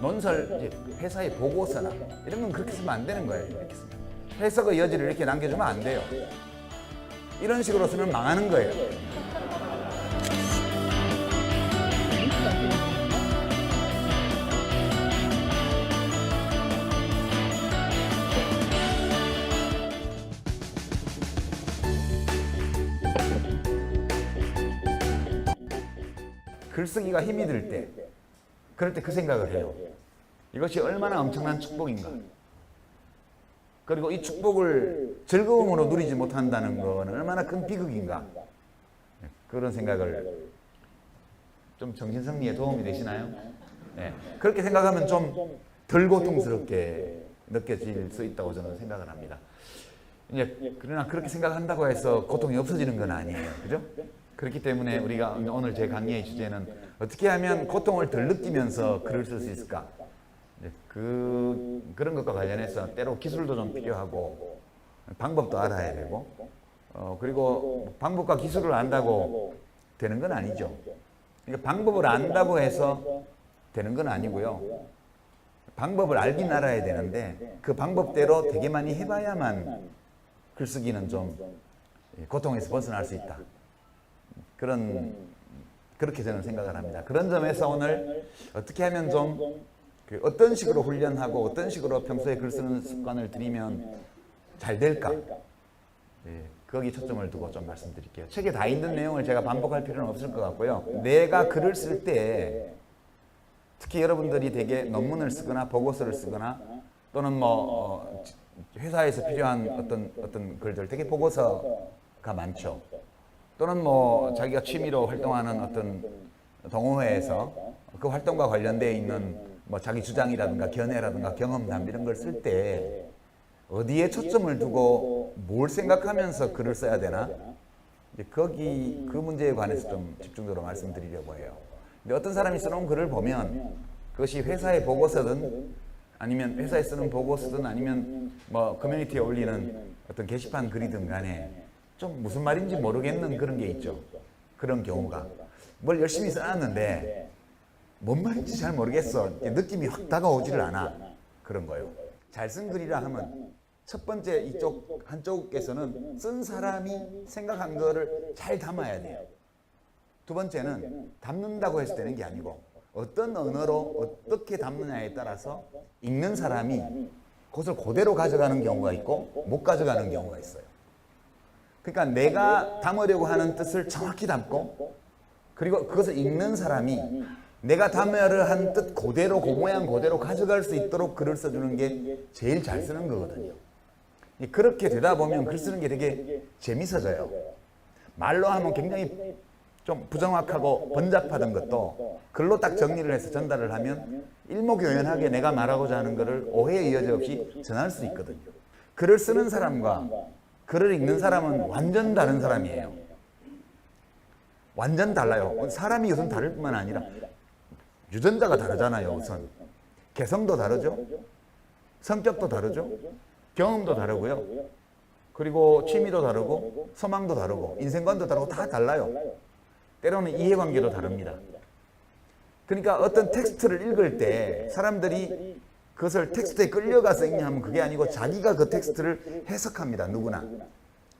논설, 회사의 보고서나 이런 건 그렇게 쓰면 안 되는 거예요. 이렇게 쓰면. 해석의 여지를 이렇게 남겨주면 안 돼요. 이런 식으로 쓰면 망하는 거예요. 글쓰기가 힘이 들 때, 그럴 때 그 생각을 해요. 이것이 얼마나 엄청난 축복인가. 그리고 이 축복을 즐거움으로 누리지 못한다는 건 얼마나 큰 비극인가. 그런 생각을 좀 정신승리에 도움이 되시나요? 네. 그렇게 생각하면 좀 덜 고통스럽게 느껴질 수 있다고 저는 생각을 합니다. 이제 그러나 그렇게 생각한다고 해서 고통이 없어지는 건 아니에요. 그죠? 그렇기 때문에 우리가 오늘 제 강의의 주제는 어떻게 하면 고통을 덜 느끼면서 글을 쓸 수 있을까? 그런 것과 관련해서 때로 기술도 좀 필요하고 방법도 알아야 되고 그리고 방법과 기술을 안다고 되는 건 아니죠. 그러니까 방법을 안다고 해서 되는 건 아니고요. 방법을 알긴 알아야 되는데 그 방법대로 되게 많이 해봐야만 글쓰기는 좀 고통에서 벗어날 수 있다. 그렇게 저는 생각을 합니다. 그런 점에서 오늘 어떻게 하면 좀 어떤 식으로 훈련하고 어떤 식으로 평소에 글 쓰는 습관을 들이면 잘 될까? 거기 초점을 두고 좀 말씀드릴게요. 책에 다 있는 내용을 제가 반복할 필요는 없을 것 같고요. 내가 글을 쓸 때 특히 여러분들이 되게 논문을 쓰거나 보고서를 쓰거나 또는 뭐 회사에서 필요한 어떤 글들 되게 보고서가 많죠. 또는 뭐 자기가 취미로 활동하는 어떤 동호회에서 그 활동과 관련되어 있는 뭐 자기 주장이라든가 견해라든가 경험담 이런 걸 쓸 때 어디에 초점을 두고 뭘 생각하면서 글을 써야 되나? 이제 그 문제에 관해서 좀 집중적으로 말씀드리려고 해요. 근데 어떤 사람이 써놓은 글을 보면 그것이 회사의 보고서든 아니면 회사에 쓰는 보고서든 아니면 뭐 커뮤니티에 올리는 어떤 게시판 글이든 간에 좀 무슨 말인지 모르겠는 그런 게 있죠. 그런 경우가. 뭘 열심히 써놨는데 뭔 말인지 잘 모르겠어. 느낌이 확 다가오지를 않아. 그런 거예요. 잘 쓴 글이라 하면 첫 번째 한쪽에서는 쓴 사람이 생각한 거를 잘 담아야 돼요. 두 번째는 담는다고 해서 되는 게 아니고 어떤 언어로 어떻게 담느냐에 따라서 읽는 사람이 그것을 그대로 가져가는 경우가 있고 못 가져가는 경우가 있어요. 그러니까 내가 담으려고 하는 뜻을 정확히 담고 그리고 그것을 읽는 사람이 내가 담으려 한 뜻 그대로 그 모양 그대로 가져갈 수 있도록 글을 써주는 게 제일 잘 쓰는 거거든요. 그렇게 되다 보면 글 쓰는 게 되게 재밌어져요. 말로 하면 굉장히 좀 부정확하고 번잡하던 것도 글로 딱 정리를 해서 전달을 하면 일목요연하게 내가 말하고자 하는 것을 오해의 여지 없이 전할 수 있거든요. 글을 쓰는 사람과 글을 읽는 사람은 완전 다른 사람이에요. 완전 달라요. 사람이 우선 다를 뿐만 아니라 유전자가 다르잖아요. 우선 개성도 다르죠. 성격도 다르죠. 경험도 다르고요. 그리고 취미도 다르고 소망도 다르고 인생관도 다르고 다 달라요. 때로는 이해관계도 다릅니다. 그러니까 어떤 텍스트를 읽을 때 사람들이 그것을 텍스트에 끌려가서 읽냐면 그게 아니고 자기가 그 텍스트를 해석합니다. 누구나.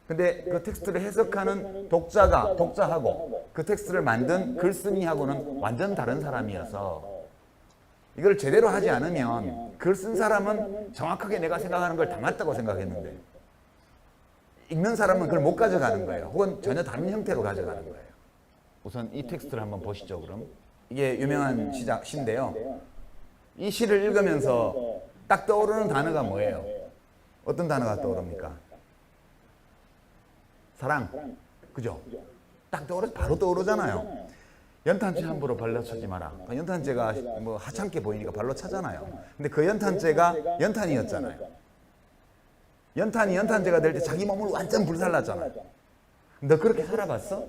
근데 그 텍스트를 해석하는 독자하고 그 텍스트를 만든 글쓴이하고는 완전 다른 사람이어서 이걸 제대로 하지 않으면 글 쓴 사람은 정확하게 내가 생각하는 걸 담았다고 생각했는데 읽는 사람은 그걸 못 가져가는 거예요. 혹은 전혀 다른 형태로 가져가는 거예요. 우선 이 텍스트를 한번 보시죠. 그럼 이게 유명한 시인데요. 이 시를 읽으면서 딱 떠오르는 단어가 뭐예요? 어떤 단어가 떠오릅니까? 사랑. 그죠? 딱 떠오르 바로 떠오르잖아요. 연탄재 함부로 발로 차지 마라. 연탄재가 뭐 하찮게 보이니까 발로 차잖아요. 근데 그 연탄재가 연탄이었잖아요. 연탄이 연탄재가 될 때 자기 몸을 완전 불살랐잖아요. 너 그렇게 살아봤어?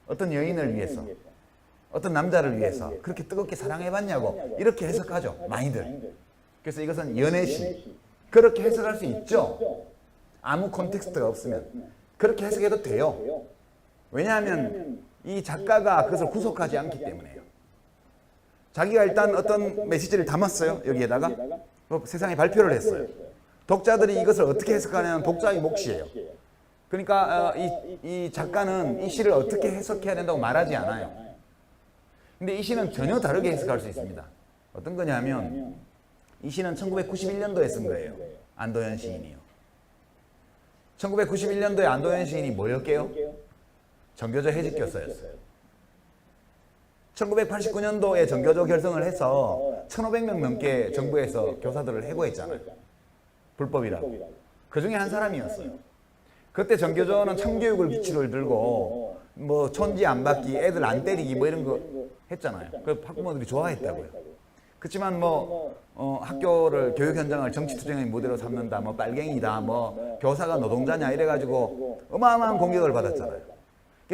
어떤 여인을 위해서, 어떤 남자를 위해서 그렇게 뜨겁게 사랑해봤냐고 이렇게 해석하죠. 많이들. 그래서 이것은 연애시. 그렇게 해석할 수 있죠. 아무 콘텍스트가 없으면. 그렇게 해석해도 돼요. 왜냐하면 이 작가가 그것을 구속하지 않기 때문에요. 자기가 일단 어떤 메시지를 담았어요. 여기에다가 세상에 발표를 했어요. 독자들이 이것을 어떻게 해석하냐면 독자의 몫이에요. 그러니까 이 작가는 이 시를 어떻게 해석해야 된다고 말하지 않아요. 근데 이 시는 전혀 다르게 해석할 수 있습니다. 어떤 거냐면 이 시는 1991년도에 쓴 거예요. 안도현 시인이요. 1991년도에 안도현 시인이 뭐였게요? 정교조 해직교사였어요. 1989년도에 정교조 결성을 해서 1,500명 넘게 정부에서 교사들을 해고했잖아요. 불법이라고. 그 중에 한 사람이었어요. 그때 정교조는 청교육을 기치를 들고 뭐 촌지 안 받기, 애들 안 때리기 뭐 이런 거 했잖아요. 그 학부모들이 좋아했다고요. 그렇지만 뭐 학교를 교육 현장을 정치 투쟁의 무대로 삼는다, 뭐 빨갱이다, 뭐 교사가 노동자냐 이래가지고 어마어마한 공격을 받았잖아요.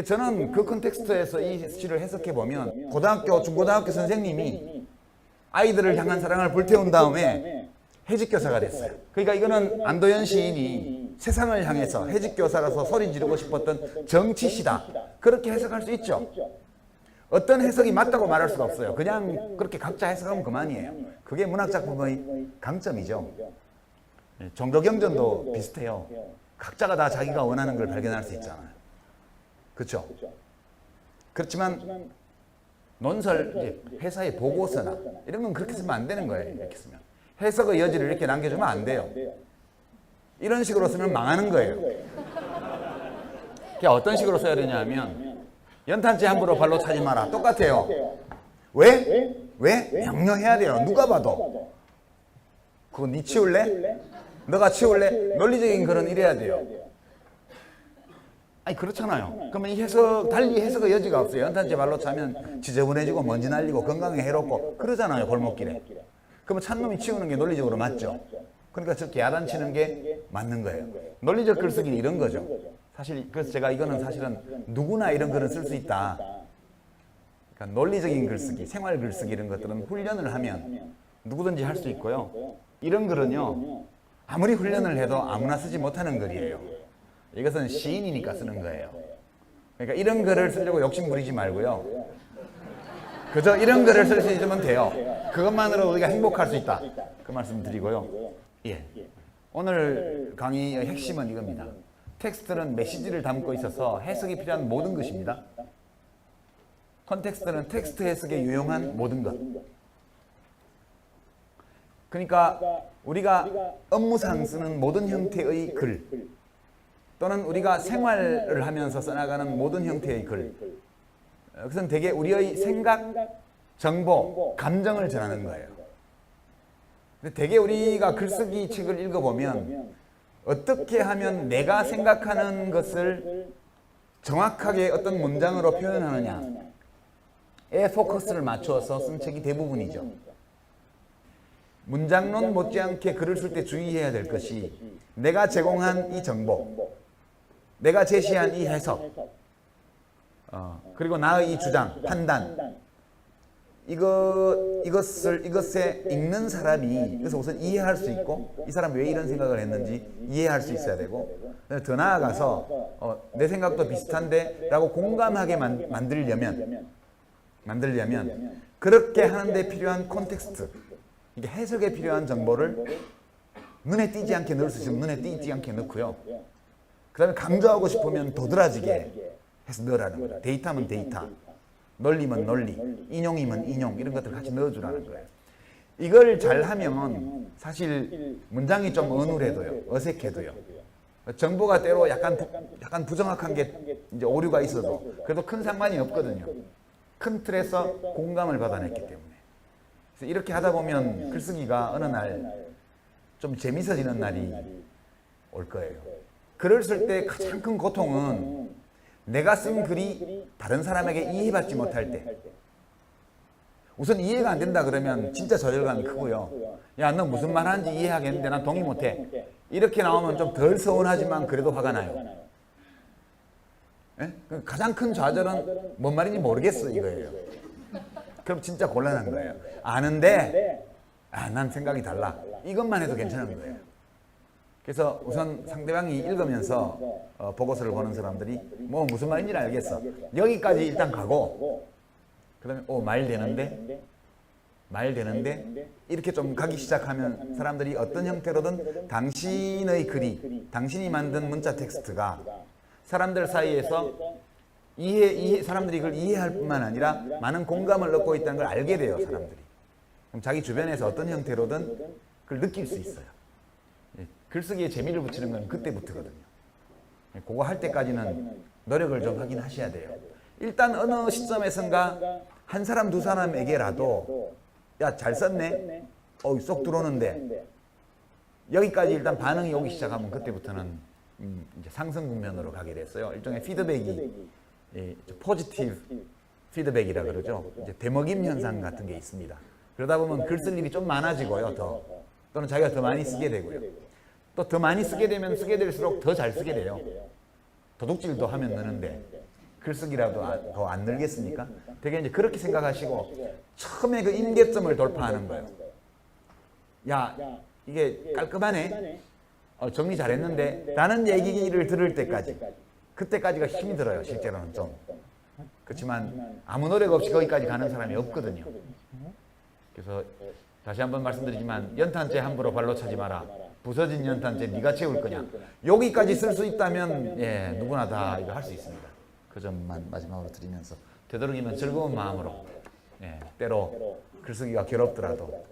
저는 그 컨텍스트에서 이 시를 해석해 보면 고등학교, 중고등학교 선생님이 아이들을 향한 사랑을 불태운 다음에 해직교사가 됐어요. 그러니까 이거는 안도현 시인이 세상을 향해서 해직교사라서 소리 지르고 싶었던 정치시다, 그렇게 해석할 수 있죠. 어떤 해석이 맞다고 말할 수가 없어요. 그냥 그렇게 각자 해석하면 그만이에요. 그게 문학작품의 강점이죠. 종교경전도 비슷해요. 각자가 다 자기가 원하는 걸 발견할 수 있잖아요. 그렇죠? 그렇지만 논설, 이제 회사의 보고서나 이런 건 그렇게 쓰면 안 되는 거예요. 이렇게 쓰면 해석의 여지를 이렇게 남겨주면 안 돼요. 이런 식으로 쓰면 망하는 거예요. 그게 어떤 식으로 써야 되냐면 연탄재 함부로 발로 차지 마라. 똑같아요. 왜? 왜? 명료해야 돼요. 누가 봐도. 그거 니 치울래? 너가 치울래? 논리적인 글은 이래야 돼요. 아니 그렇잖아요. 그러면 이 해석, 달리 해석의 여지가 없어요. 연탄재 발로 차면 지저분해지고 먼지 날리고 건강에 해롭고 그러잖아요. 골목길에. 그러면 찬놈이 치우는 게 논리적으로 맞죠. 그러니까 저렇게 야단치는 게 맞는 거예요. 논리적 글쓰기는 이런 거죠. 사실 그래서 제가 이거는 사실은 누구나 이런 글을 쓸 수 있다. 그러니까 논리적인 글쓰기, 생활 글쓰기 이런 것들은 훈련을 하면 누구든지 할 수 있고요. 이런 글은요, 아무리 훈련을 해도 아무나 쓰지 못하는 글이에요. 이것은 시인이니까 쓰는 거예요. 그러니까 이런 글을 쓰려고 욕심 부리지 말고요. 그저 이런 글을 쓸 수 있으면 돼요. 그것만으로 우리가 행복할 수 있다. 그 말씀 드리고요. 예. 오늘 강의의 핵심은 이겁니다. 텍스트는 메시지를 담고 있어서 해석이 필요한 모든 것입니다. 컨텍스트는 텍스트 해석에 유용한 모든 것. 그러니까 우리가 업무상 쓰는 모든 형태의 글, 또는 우리가 생활을 하면서 써나가는 모든 형태의 글, 그것은 대개 우리의 생각, 정보, 감정을 전하는 거예요. 근데 대개 우리가 글쓰기 책을 읽어보면 어떻게 하면 내가 생각하는 것을 정확하게 어떤 문장으로 표현하느냐에 포커스를 맞추어서 쓴 책이 대부분이죠. 문장론 못지않게 글을 쓸 때 주의해야 될 것이 내가 제공한 이 정보, 내가 제시한 이 해석, 그리고 나의 이 주장, 판단, 이것에 읽는 사람이 이것을 우선 이해할 수 있고 이 사람이 왜 이런 생각을 했는지 이해할 수 있어야 되고, 더 나아가서 내 생각도 비슷한데 라고 공감하게 만들려면 그렇게 하는데 필요한 콘텍스트, 이게 해석에 필요한 정보를 눈에 띄지 않게 넣을 수 있으면 눈에 띄지 않게 넣고요. 그 다음에 강조하고 싶으면 도드라지게 해서 넣으라는 거죠. 데이터면 데이터, 논리면 논리, 인용이면 인용, 이런 것들 같이 넣어주라는 거예요. 이걸 잘하면 사실 문장이 좀 어눌해도요, 어색해도요, 정보가 때로 약간 부정확한 게 이제 오류가 있어도 그래도 큰 상관이 없거든요. 큰 틀에서 공감을 받아냈기 때문에. 그래서 이렇게 하다 보면 글쓰기가 어느 날 좀 재밌어지는 날이 올 거예요. 글을 쓸 때 가장 큰 고통은 내가 쓴 글이 다른 사람에게 이해받지 못할 때. 우선 이해가 안 된다 그러면 진짜 저절감이 크고요. 야, 너 무슨 말 하는지 이해하겠는데 난 동의 못해. 이렇게 나오면 좀 덜 서운하지만 그래도 화가 나요. 예? 가장 큰 좌절은 뭔 말인지 모르겠어 이거예요. 그럼 진짜 곤란한 거예요. 아는데 난 생각이 달라. 이것만 해도 괜찮은 거예요. 그래서 우선 상대방이 읽으면서 보고서를 보는 사람들이 뭐 무슨 말인지는 알겠어. 여기까지 일단 가고 그 다음에 말 되는데 이렇게 좀 가기 시작하면 사람들이 어떤 형태로든 당신의 글이, 당신이 만든 문자 텍스트가 사람들 사이에서 사람들이 그걸 이해할 뿐만 아니라 많은 공감을 얻고 있다는 걸 알게 돼요, 사람들이. 그럼 자기 주변에서 어떤 형태로든 그걸 느낄 수 있어요. 글쓰기에 재미를 붙이는 건 그때부터거든요. 그거 할 때까지는 노력을 좀 하긴 하셔야 돼요. 일단 어느 시점에선가 한 사람 두 사람에게라도 야, 잘 썼네? 쏙 들어오는데 여기까지 일단 반응이 오기 시작하면 그때부터는 이제 상승 국면으로 가게 됐어요. 일종의 피드백이 포지티브 피드백이라 그러죠. 이제 대먹임 현상 같은 게 있습니다. 그러다 보면 글 쓸 일이 좀 많아지고요. 또는 자기가 더 많이 쓰게 되고요. 또 더 많이 쓰게 되면 쓰게 될수록 더 잘 쓰게 돼요. 도둑질도 하면 느는데 글쓰기라도 더 안 늘겠습니까? 되게 이제 그렇게 생각하시고 처음에 그 임계점을 돌파하는 거예요. 야, 이게 깔끔하네. 정리 잘했는데 라는 얘기를 들을 때까지, 그때까지가 힘이 들어요. 실제로는 좀. 그렇지만 아무 노력 없이 거기까지 가는 사람이 없거든요. 그래서 다시 한번 말씀드리지만 연탄재 함부로 발로 차지 마라. 부서진 연탄재 네가 채울 거냐. 여기까지 쓸 수 있다면 예, 누구나 다 이거 할 수 있습니다. 그 점만 마지막으로 드리면서 되도록이면 즐거운 마음으로 예, 때로 글쓰기가 괴롭더라도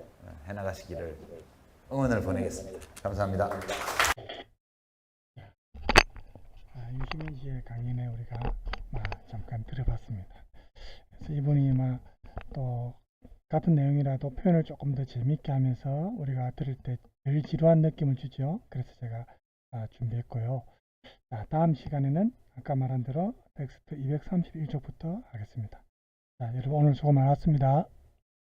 해나가시기를 응원을 보내겠습니다. 감사합니다. 유시민 씨의 강연에 우리가 잠깐 들어봤습니다. 그래서 이분이 또 같은 내용이라도 표현을 조금 더 재밌게 하면서 우리가 들을 때 덜 지루한 느낌을 주죠. 그래서 제가 준비했고요. 자, 다음 시간에는 아까 말한 대로 텍스트 231쪽부터 하겠습니다. 자, 여러분 오늘 수고 많았습니다.